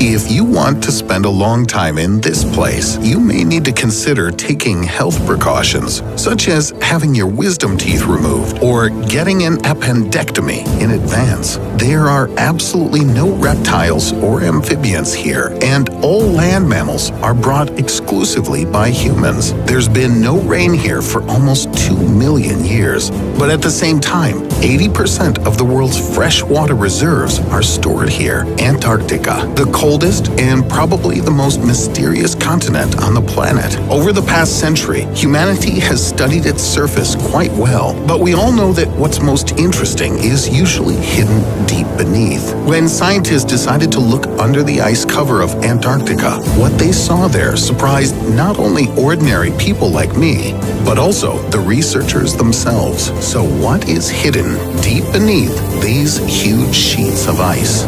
If you want to spend a long time in this place, you may need to consider taking health precautions, such as having your wisdom teeth removed or getting an appendectomy in advance. There are absolutely no reptiles or amphibians here, and all land mammals are brought exclusively by humans. There's been no rain here for almost 2 million years, but at the same time, 80% of the world's freshwater reserves are stored here. Antarctica, the coldest and probably the most mysterious continent on the planet. Over the past century, humanity has studied its surface quite well, but we all know that what's most interesting is usually hidden deep beneath. When scientists decided to look under the ice cover of Antarctica, what they saw there surprised not only ordinary people like me, but also the researchers themselves. So what is hidden deep beneath these huge sheets of ice?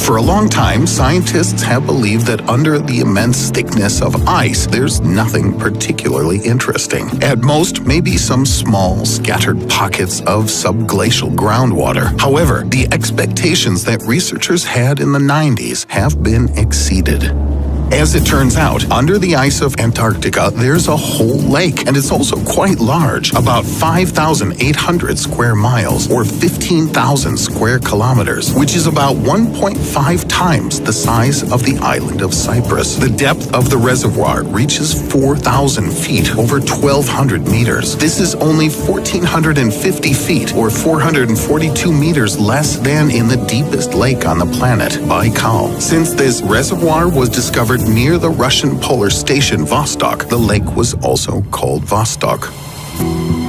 For a long time, scientists have believed that under the immense thickness of ice, there's nothing particularly interesting. At most, maybe some small, scattered pockets of subglacial groundwater. However, the expectations that researchers had in the 90s have been exceeded. As it turns out, under the ice of Antarctica, there's a whole lake, and it's also quite large, about 5,800 square miles, or 15,000 square kilometers, which is about 1.5 times the size of the island of Cyprus. The depth of the reservoir reaches 4,000 feet, over 1,200 meters. This is only 1,450 feet, or 442 meters less than in the deepest lake on the planet, Baikal. Since this reservoir was discovered near the Russian polar station Vostok, the lake was also called Vostok.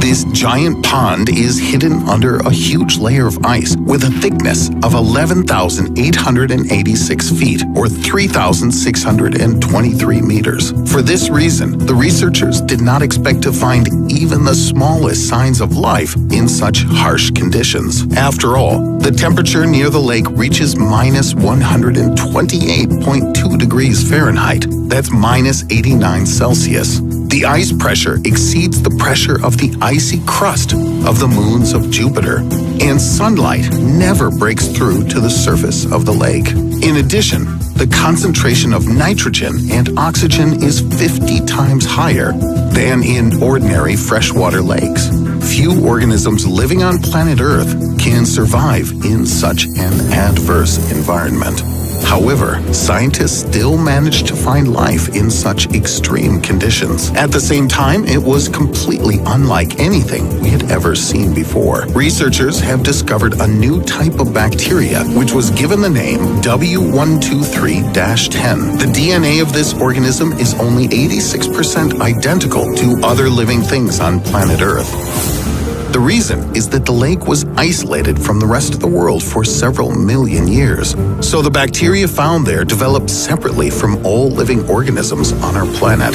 This giant pond is hidden under a huge layer of ice with a thickness of 11,886 feet, or 3,623 meters. For this reason, the researchers did not expect to find even the smallest signs of life in such harsh conditions. After all, the temperature near the lake reaches minus 128.2 degrees Fahrenheit. That's minus 89 Celsius. The ice pressure exceeds the pressure of the icy crust of the moons of Jupiter, and sunlight never breaks through to the surface of the lake. In addition, the concentration of nitrogen and oxygen is 50 times higher than in ordinary freshwater lakes. Few organisms living on planet Earth can survive in such an adverse environment. However, scientists still managed to find life in such extreme conditions. At the same time, it was completely unlike anything we had ever seen before. Researchers have discovered a new type of bacteria, which was given the name W123-10. The DNA of this organism is only 86% identical to other living things on planet Earth. The reason is that the lake was isolated from the rest of the world for several million years, so the bacteria found there developed separately from all living organisms on our planet.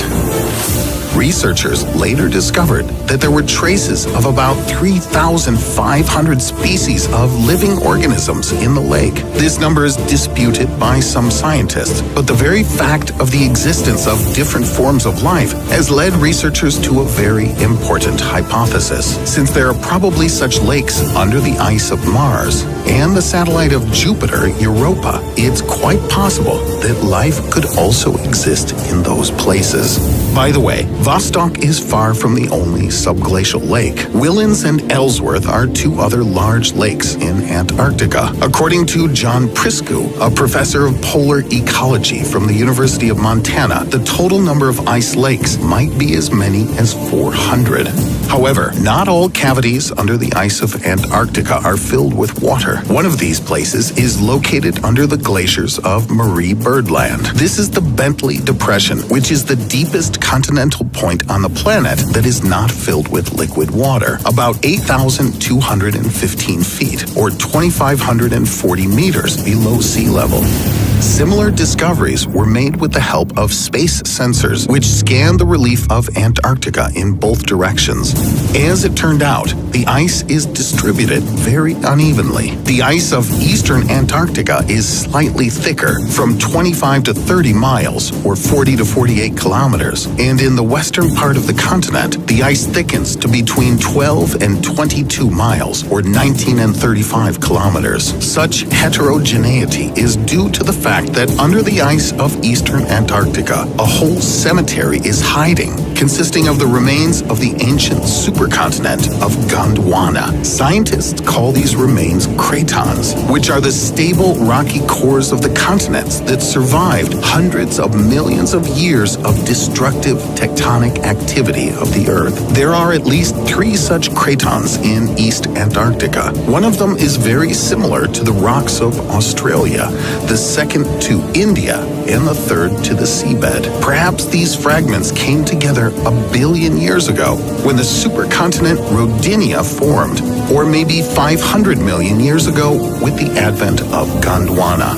Researchers later discovered that there were traces of about 3,500 species of living organisms in the lake. This number is disputed by some scientists, but the very fact of the existence of different forms of life has led researchers to a very important hypothesis. Since there are probably such lakes under the ice of Mars and the satellite of Jupiter, Europa, it's quite possible that life could also exist in those places. By the way, Vostok is far from the only subglacial lake. Willans and Ellsworth are two other large lakes in Antarctica. According to John Priscu, a professor of polar ecology from the University of Montana, the total number of ice lakes might be as many as 400. However, not all cavities under the ice of Antarctica are filled with water. One of these places is located under the glaciers of Marie Birdland. This is the Bentley Depression, which is the deepest continental point on the planet that is not filled with liquid water, about 8,215 feet, or 2,540 meters below sea level. Similar discoveries were made with the help of space sensors, which scanned the relief of Antarctica in both directions. As it turned out, the ice is distributed very unevenly. The ice of eastern Antarctica is slightly thicker, from 25 to 30 miles, or 40 to 48 kilometers, and in the western part of the continent, the ice thickens to between 12 and 22 miles, or 19 and 35 kilometers. Such heterogeneity is due to the fact fact that under the ice of eastern Antarctica, a whole cemetery is hiding, consisting of the remains of the ancient supercontinent of Gondwana. Scientists call these remains cratons, which are the stable rocky cores of the continents that survived hundreds of millions of years of destructive tectonic activity of the Earth. There are at least 3 such cratons in East Antarctica. One of them is very similar to the rocks of Australia, the second to India, and the third to the seabed. Perhaps these fragments came together 1 billion years ago when the supercontinent Rodinia formed, or maybe 500 million years ago with the advent of Gondwana.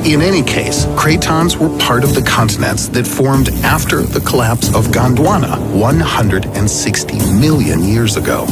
In any case, cratons were part of the continents that formed after the collapse of Gondwana 160 million years ago.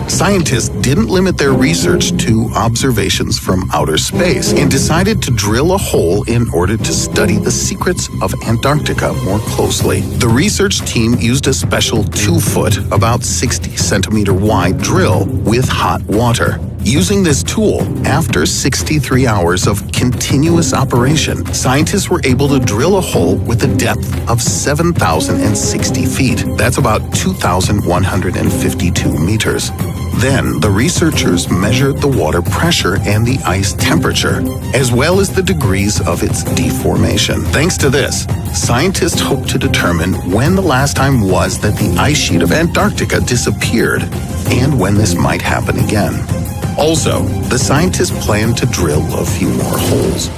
Scientists didn't limit their research to observations from outer space and decided to drill a hole in order to study the secrets of Antarctica more closely. The research team used a special 2-foot, about 60 centimeter wide drill with hot water. Using this tool, after 63 hours of continuous operation, scientists were able to drill a hole with a depth of 7,060 feet. That's about 2,152 meters. Then, the researchers measured the water pressure and the ice temperature, as well as the degrees of its deformation. Thanks to this, scientists hope to determine when the last time was that the ice sheet of Antarctica disappeared and when this might happen again. Also, the scientists plan to drill a few more holes.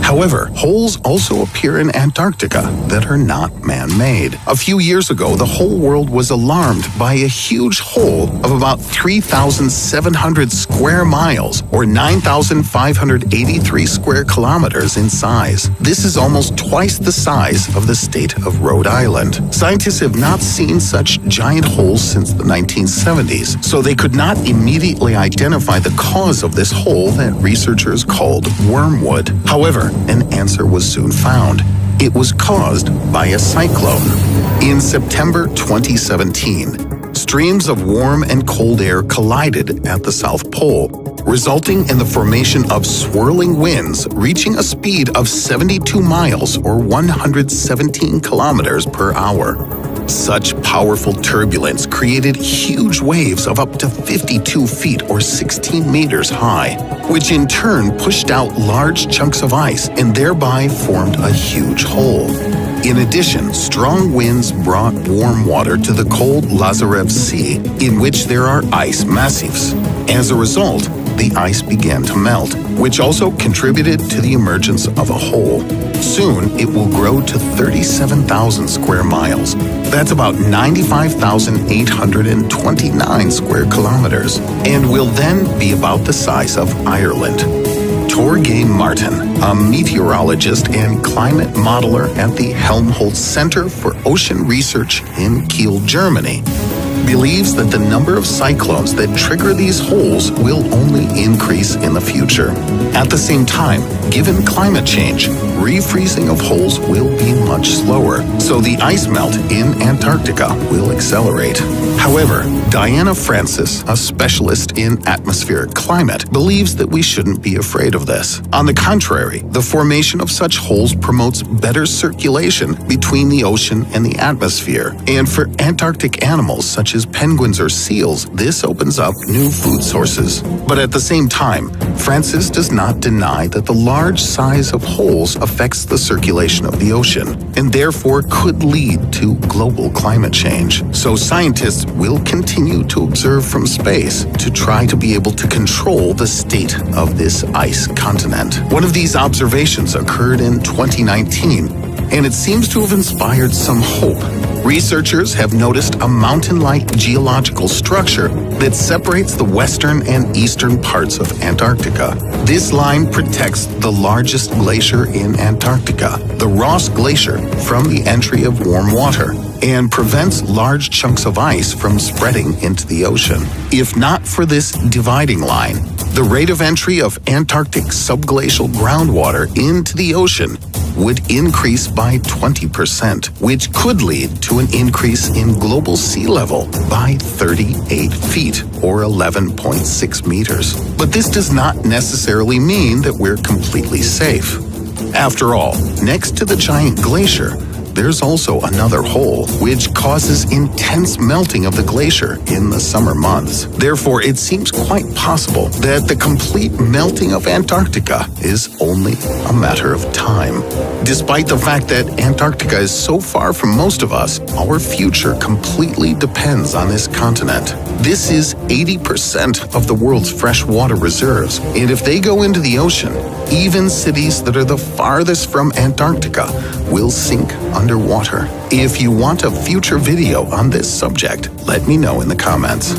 However, holes also appear in Antarctica that are not man-made. A few years ago, the whole world was alarmed by a huge hole of about 3,700 square miles, or 9,583 square kilometers in size. This is almost twice the size of the state of Rhode Island. Scientists have not seen such giant holes since the 1970s, so they could not immediately identify the cause of this hole that researchers called wormwood. However, an answer was soon found. It was caused by a cyclone. In September 2017, streams of warm and cold air collided at the South Pole, resulting in the formation of swirling winds reaching a speed of 72 miles or 117 kilometers per hour. Such powerful turbulence created huge waves of up to 52 feet or 16 meters high, which in turn pushed out large chunks of ice and thereby formed a huge hole. In addition, strong winds brought warm water to the cold Lazarev Sea, in which there are ice massifs. As a result, the ice began to melt, which also contributed to the emergence of a hole. Soon, it will grow to 37,000 square miles. That's about 95,829 square kilometers, and will then be about the size of Ireland. Torgay Martin, a meteorologist and climate modeler at the Helmholtz Center for Ocean Research in Kiel, Germany, believes that the number of cyclones that trigger these holes will only increase in the future. At the same time, given climate change, refreezing of holes will be much slower, so the ice melt in Antarctica will accelerate. However, Diana Francis, a specialist in atmospheric climate, believes that we shouldn't be afraid of this. On the contrary, the formation of such holes promotes better circulation between the ocean and the atmosphere, and for Antarctic animals such as penguins or seals, this opens up new food sources. But at the same time, Francis does not deny that the large size of holes affects the circulation of the ocean, and therefore could lead to global climate change. So scientists will continue to observe from space to try to be able to control the state of this ice continent. One of these observations occurred in 2019, and it seems to have inspired some hope. Researchers have noticed a mountain-like geological structure that separates the western and eastern parts of Antarctica. This line protects the largest glacier in Antarctica, the Ross Glacier, from the entry of warm water, and prevents large chunks of ice from spreading into the ocean. If not for this dividing line, the rate of entry of Antarctic subglacial groundwater into the ocean would increase by 20%, which could lead to an increase in global sea level by 38 feet, or 11.6 meters. But this does not necessarily mean that we're completely safe. After all, next to the giant glacier, there's also another hole, which causes intense melting of the glacier in the summer months. Therefore, it seems quite possible that the complete melting of Antarctica is only a matter of time. Despite the fact that Antarctica is so far from most of us, our future completely depends on this continent. This is 80% of the world's freshwater reserves, and if they go into the ocean, even cities that are the farthest from Antarctica will sink underwater. If you want a future video on this subject, let me know in the comments.